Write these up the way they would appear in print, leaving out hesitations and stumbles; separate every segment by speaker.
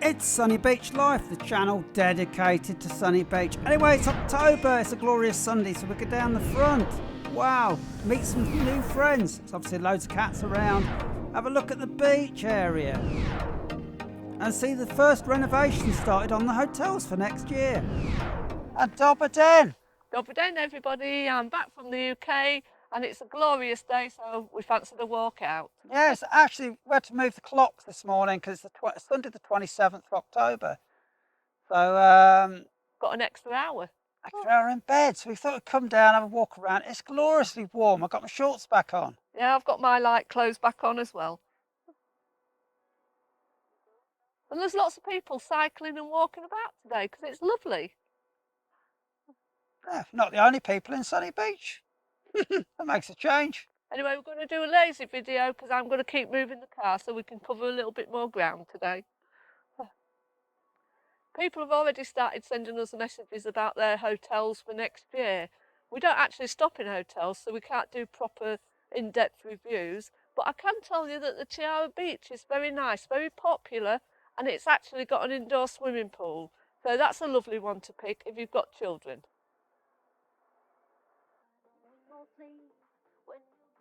Speaker 1: It's Sunny Beach Life, the channel dedicated to Sunny Beach. Anyway, it's October, it's a glorious Sunday, so we go down the front. Wow, meet some new friends. There's obviously loads of cats around. Have a look at the beach area. And see the first renovation started on the hotels for next year. And Dobberden.
Speaker 2: Dobberden, everybody. I'm back from the UK and it's a glorious day, so we fancied a walk out.
Speaker 1: Yes, actually, we had to move the clocks this morning because it's Sunday the 27th of October. So,
Speaker 2: got an extra hour.
Speaker 1: extra hour in bed. So we thought we'd come down, have a walk around. It's gloriously warm. I've got my shorts back on.
Speaker 2: Yeah, I've got my light clothes back on as well. And there's lots of people cycling and walking about today because it's lovely.
Speaker 1: Yeah, not the only people in Sunny Beach. That makes a change.
Speaker 2: Anyway, we're going to do a lazy video because I'm going to keep moving the car so we can cover a little bit more ground today. People have already started sending us messages about their hotels for next year. We don't actually stop in hotels, so we can't do proper in-depth reviews, but I can tell you that the Tiara Beach is very nice, very popular, and it's actually got an indoor swimming pool. So that's a lovely one to pick if you've got children.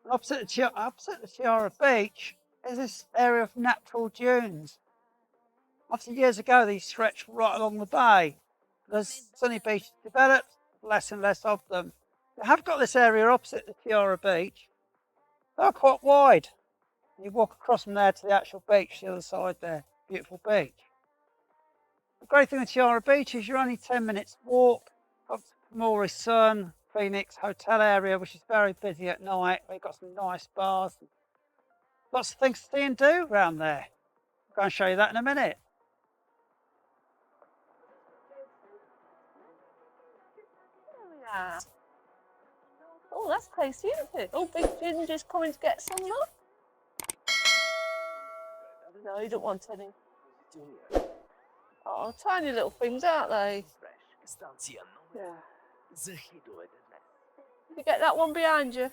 Speaker 1: Opposite the Tiara Beach is this area of natural dunes. Obviously, years ago, these stretched right along the bay. As Sunny Beach developed, less and less of them. They have got this area opposite the Tiara Beach. They're quite wide. You walk across from there to the actual beach, the other side there. Beautiful beach. The great thing with Tiara Beach is you're only 10 minutes walk up to Pomori Sun, Phoenix Hotel area, which is very busy at night. We've got some nice bars. Lots of things to see and do around there. I'm going to show you that in a minute.
Speaker 2: Yeah. Oh, that's tasty, isn't it? Oh, Big Ginger's coming to get some, look. No, you don't want any. Oh, tiny little things, aren't they? Yeah. You get that one behind you.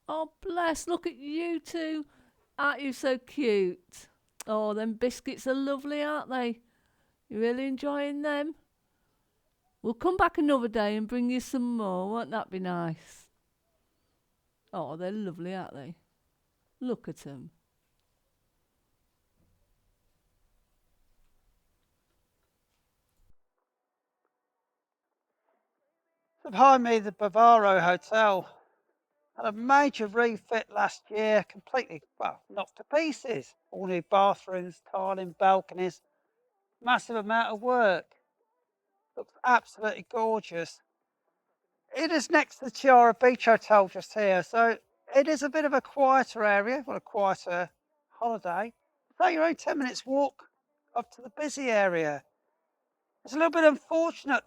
Speaker 2: Oh, bless, look at you two. Aren't you so cute? Oh, them biscuits are lovely, aren't they? You really enjoying them? We'll come back another day and bring you some more. Won't that be nice? Oh, they're lovely, aren't they? Look at them.
Speaker 1: So behind me, the Bavaro Hotel had a major refit last year, completely, well, knocked to pieces. All new bathrooms, tiling, balconies, massive amount of work. Looks absolutely gorgeous. It is next to the Tiara Beach Hotel just here, so it is a bit of a quieter area, well, a quieter holiday. So you're only 10 minutes walk up to the busy area. It's a little bit unfortunate,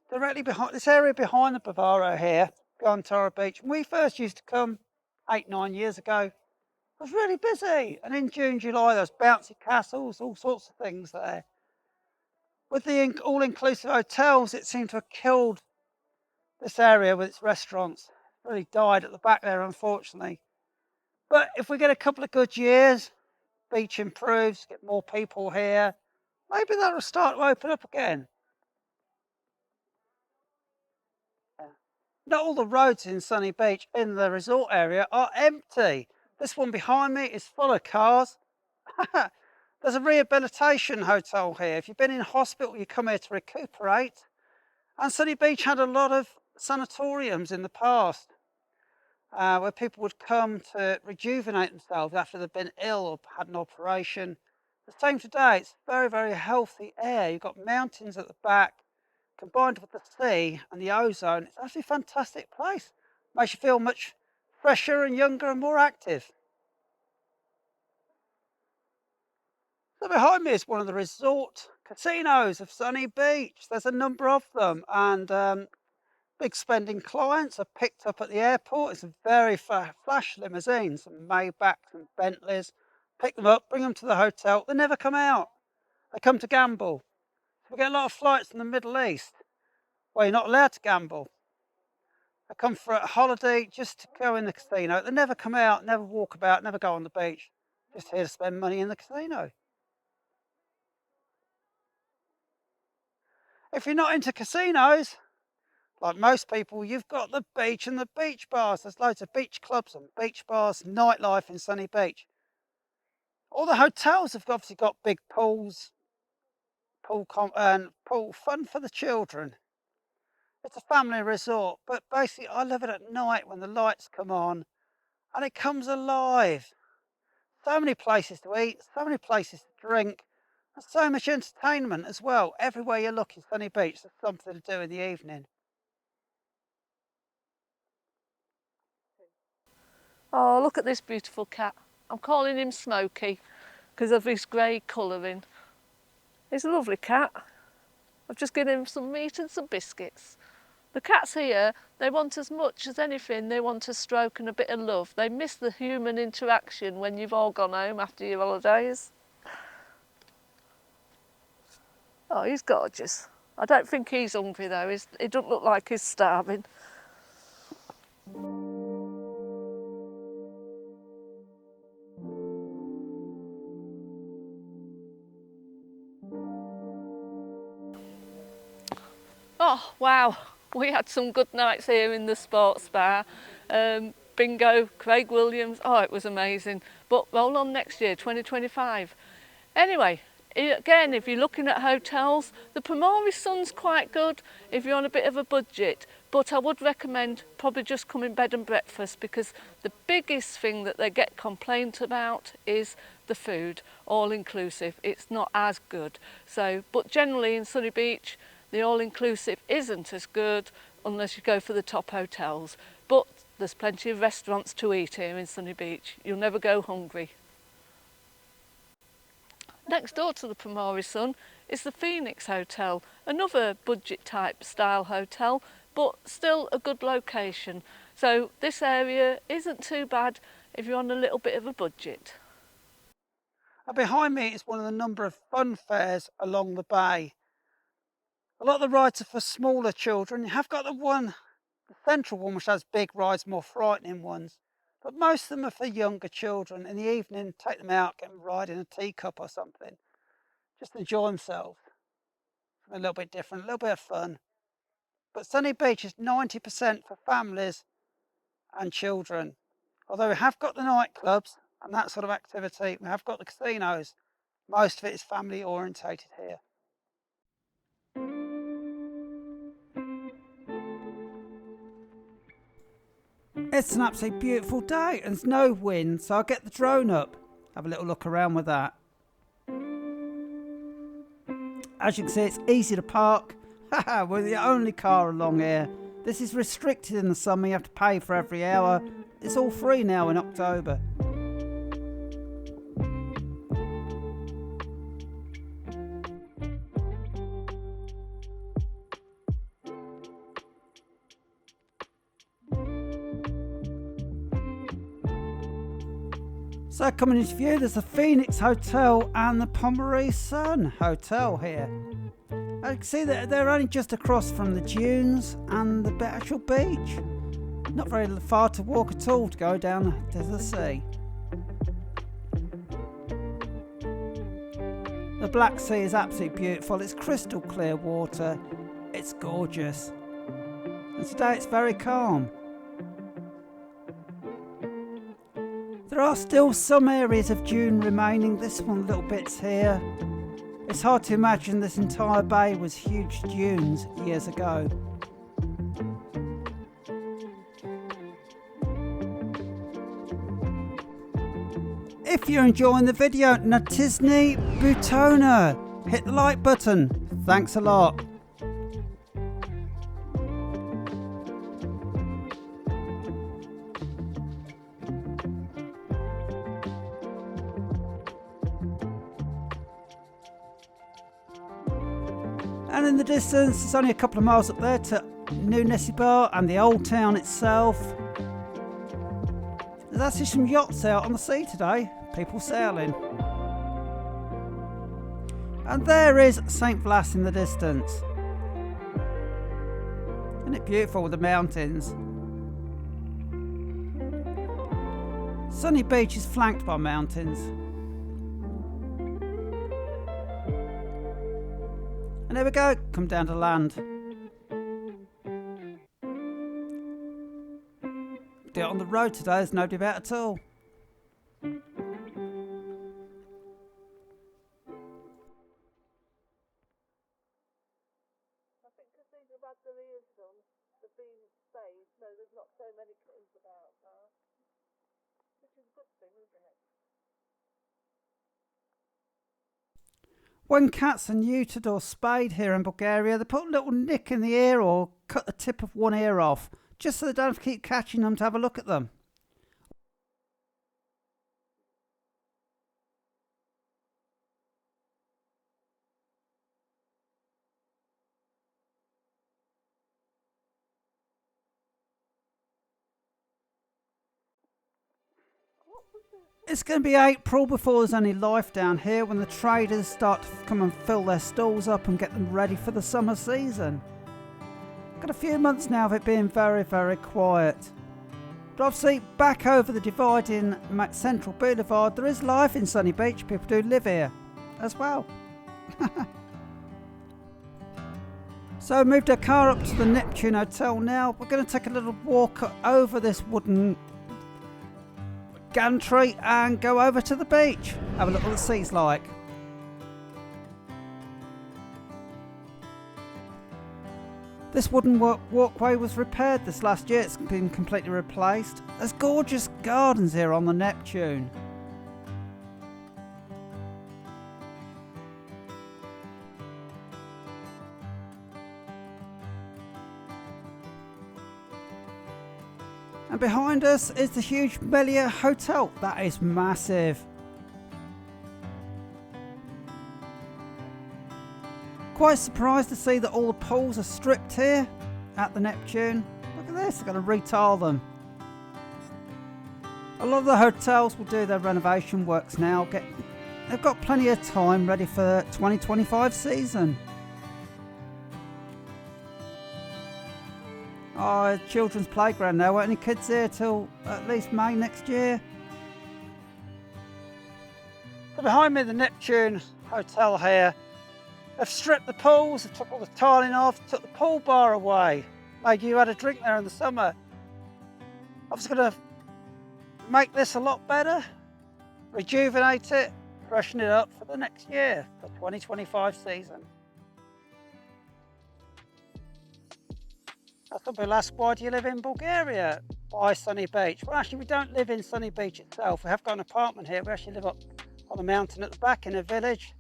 Speaker 1: directly behind this area behind the Bavaro here, on Tiara Beach. When we first used to come 8-9 years ago, it was really busy. And in June, July, there's bouncy castles, all sorts of things there. With the all-inclusive hotels, it seemed to have killed this area with its restaurants. It really died at the back there, unfortunately. But if we get a couple of good years, beach improves, get more people here, maybe that'll start to open up again. Not all the roads in Sunny Beach in the resort area are empty. This one behind me is full of cars. There's a rehabilitation hotel here. If you've been in hospital, you come here to recuperate. And Sunny Beach had a lot of sanatoriums in the past where people would come to rejuvenate themselves after they've been ill or had an operation. The same today, it's very, very healthy air. You've got mountains at the back, combined with the sea and the ozone. It's actually a fantastic place. Makes you feel much fresher and younger and more active. So behind me is one of the resort casinos of Sunny Beach. There's a number of them, and big spending clients are picked up at the airport. It's a very flash limousines, some Maybachs and Bentleys. Pick them up, bring them to the hotel. They never come out. They come to gamble. We get a lot of flights from the Middle East where you're not allowed to gamble. They come for a holiday just to go in the casino. They never come out, never walk about, never go on the beach. Just here to spend money in the casino. If you're not into casinos, like most people, you've got the beach and the beach bars. There's loads of beach clubs and beach bars, nightlife in Sunny Beach. All the hotels have obviously got big pools, and pool fun for the children. It's a family resort, but basically I love it at night when the lights come on and it comes alive. So many places to eat, so many places to drink, and so much entertainment as well. Everywhere you look in Sunny Beach, there's something to do in the evening.
Speaker 2: Oh, look at this beautiful cat. I'm calling him Smokey because of his grey colouring. He's a lovely cat. I've just given him some meat and some biscuits. The cats here, they want as much as anything, they want a stroke and a bit of love. They miss the human interaction when you've all gone home after your holidays. Oh, he's gorgeous. I don't think he's hungry though. He doesn't look like he's starving. Oh, wow. We had some good nights here in the sports bar. Bingo, Craig Williams. Oh, it was amazing. But roll on next year, 2025. Anyway, again, if you're looking at hotels, the Primori Sun's quite good if you're on a bit of a budget. But I would recommend probably just coming bed and breakfast, because the biggest thing that they get complaint about is the food, all inclusive. It's not as good. So, but generally in Sunny Beach, the all-inclusive isn't as good unless you go for the top hotels. But there's plenty of restaurants to eat here in Sunny Beach. You'll never go hungry. Next door to the Primori Sun is the Phoenix Hotel, another budget type style hotel, but still a good location. So this area isn't too bad if you're on a little bit of a budget.
Speaker 1: And behind me is one of the number of fun fairs along the bay. A lot of the rides are for smaller children. You have got the central one, which has big rides, more frightening ones. But most of them are for younger children. In the evening, take them out, get them riding a teacup or something. Just enjoy themselves. A little bit different, a little bit of fun. But Sunny Beach is 90% for families and children. Although we have got the nightclubs and that sort of activity, we have got the casinos. Most of it is family orientated here. It's an absolutely beautiful day and there's no wind, so I'll get the drone up, have a little look around with that. As you can see, it's easy to park. We're the only car along here. This is restricted in the summer, you have to pay for every hour. It's all free now in October. So coming into view, there's the Phoenix Hotel and the Primori Sun Hotel here. As you can see that they're only just across from the dunes and the actual beach. Not very far to walk at all to go down to the sea. The Black Sea is absolutely beautiful. It's crystal clear water. It's gorgeous. And today it's very calm. There are still some areas of dune remaining. This one, little bits here. It's hard to imagine this entire bay was huge dunes years ago. If you're enjoying the video, Natisni Butona, hit the like button. Thanks a lot. And in the distance, it's only a couple of miles up there to New Nisibar and the old town itself. There's actually some yachts out on the sea today, people sailing. And there is St. Vlas in the distance. Isn't it beautiful with the mountains? Sunny Beach is flanked by mountains. And there we go, come down to land. Do it on the road today, there's nobody about at all.
Speaker 2: I think because these have had their ears done, they've been saved, so there's not so many kittens about now. Which is a good thing, isn't it?
Speaker 1: When cats are neutered or spayed here in Bulgaria, they put a little nick in the ear or cut the tip of one ear off, just so they don't have to keep catching them to have a look at them. It's going to be April before there's any life down here, when the traders start to come and fill their stalls up and get them ready for the summer season. Got a few months now of it being very, very quiet. But obviously, back over the divide in Central Boulevard, there is life in Sunny Beach. People do live here as well. So I moved our car up to the Neptune Hotel now. We're going to take a little walk over this wooden gantry and go over to the beach. Have a look what the sea's like. This wooden walkway was repaired this last year. It's been completely replaced. There's gorgeous gardens here on the Neptune. And behind us is the huge Melia Hotel. That is massive. Quite surprised to see that all the pools are stripped here at the Neptune. Look at this, they're going to retile them. A lot of the hotels will do their renovation works now. They've got plenty of time ready for the 2025 season. Oh, children's playground now. Won't any kids here till at least May next year? So behind me, the Neptune Hotel here. They've stripped the pools, they took all the tiling off, took the pool bar away. Made you had a drink there in the summer. I was going to make this a lot better, rejuvenate it, freshen it up for the next year, the 2025 season. Some people ask, why do you live in Bulgaria? Why Sunny Beach? Well, actually, we don't live in Sunny Beach itself. We have got an apartment here. We actually live up on the mountain at the back in a village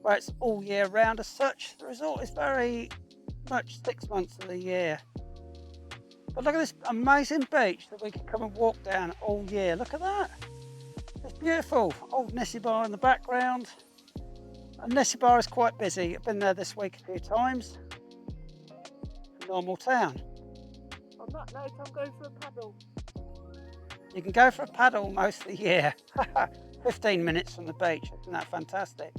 Speaker 1: where it's all year round as such. The resort is very much 6 months of the year. But look at this amazing beach that we can come and walk down all year. Look at that. It's beautiful. Old Nessie Bar in the background. And Nessie Bar is quite busy. I've been there this week a few times. Normal town.
Speaker 2: On that note, I'm going for a paddle.
Speaker 1: You can go for a paddle most of the year. 15 minutes from the beach. Isn't that fantastic?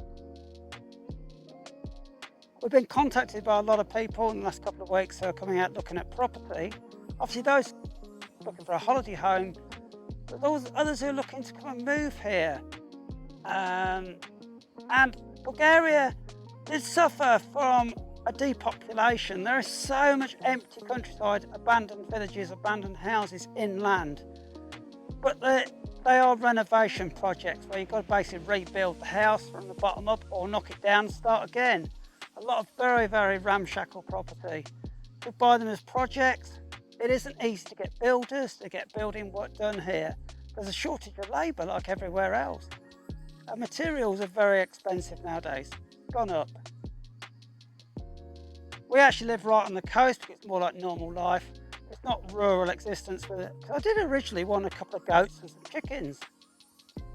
Speaker 1: We've been contacted by a lot of people in the last couple of weeks who are coming out looking at property. Obviously those looking for a holiday home, but those others who are looking to come and move here. And Bulgaria did suffer from a depopulation. There is so much empty countryside, abandoned villages, abandoned houses inland. But they are renovation projects where you've got to basically rebuild the house from the bottom up or knock it down and start again. A lot of very, very ramshackle property. We buy them as projects. It isn't easy to get builders to get building work done here. There's a shortage of labour like everywhere else. And materials are very expensive nowadays, gone up. We actually live right on the coast because it's more like normal life. It's not rural existence with it. I did originally want a couple of goats and some chickens.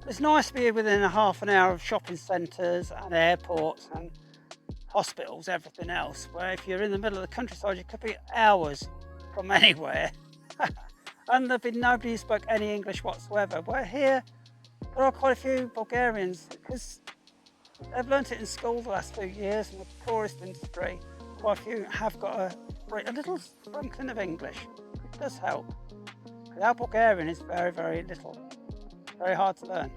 Speaker 1: It's nice to be within a half an hour of shopping centres and airports and hospitals, everything else, where if you're in the middle of the countryside, you could be hours from anywhere. And there'd be nobody who spoke any English whatsoever. Where here, there are quite a few Bulgarians because they've learnt it in school the last few years in the tourist industry. Quite a few have got a little sprinkling of English. It does help. Because our Bulgarian is very, very little. Very hard to learn.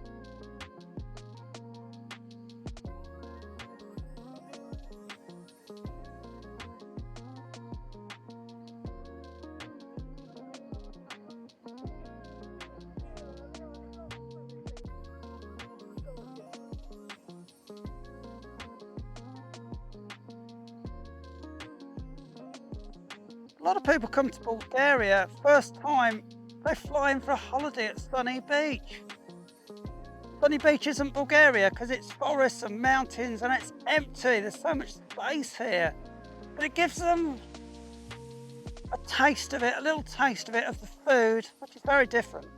Speaker 1: A lot of people come to Bulgaria, first time they fly in for a holiday at Sunny Beach. Sunny Beach isn't Bulgaria because it's forests and mountains and it's empty. There's so much space here. But it gives them a taste of it, a little taste of it, of the food, which is very different.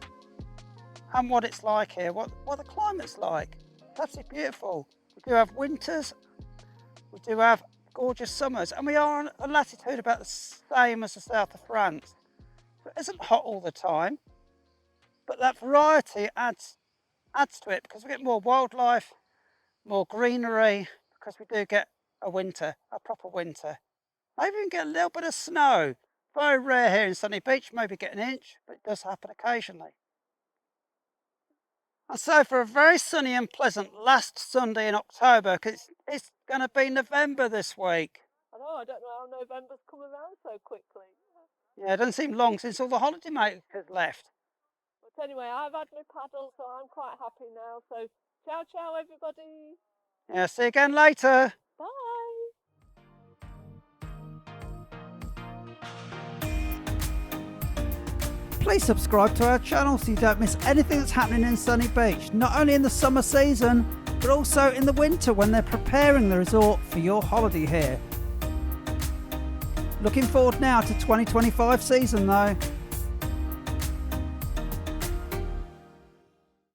Speaker 1: And what it's like here, what the climate's like. It's absolutely beautiful. We do have winters, we do have gorgeous summers, and we are on a latitude about the same as the south of France. So it isn't hot all the time, but that variety adds to it because we get more wildlife, more greenery, because we do get a winter, a proper winter. Maybe we can get a little bit of snow. Very rare here in Sunny Beach, maybe get an inch, but it does happen occasionally. And so for a very sunny and pleasant last Sunday in October, because it's going to be November this week.
Speaker 2: I know, I don't know how November's come around so quickly.
Speaker 1: Yeah, it doesn't seem long since all the holidaymakers left.
Speaker 2: But anyway, I've had my paddle, so I'm quite happy now. So ciao, ciao, everybody.
Speaker 1: Yeah, see you again later.
Speaker 2: Bye.
Speaker 1: Please subscribe to our channel so you don't miss anything that's happening in Sunny Beach, not only in the summer season, but also in the winter when they're preparing the resort for your holiday here. Looking forward now to 2025 season though.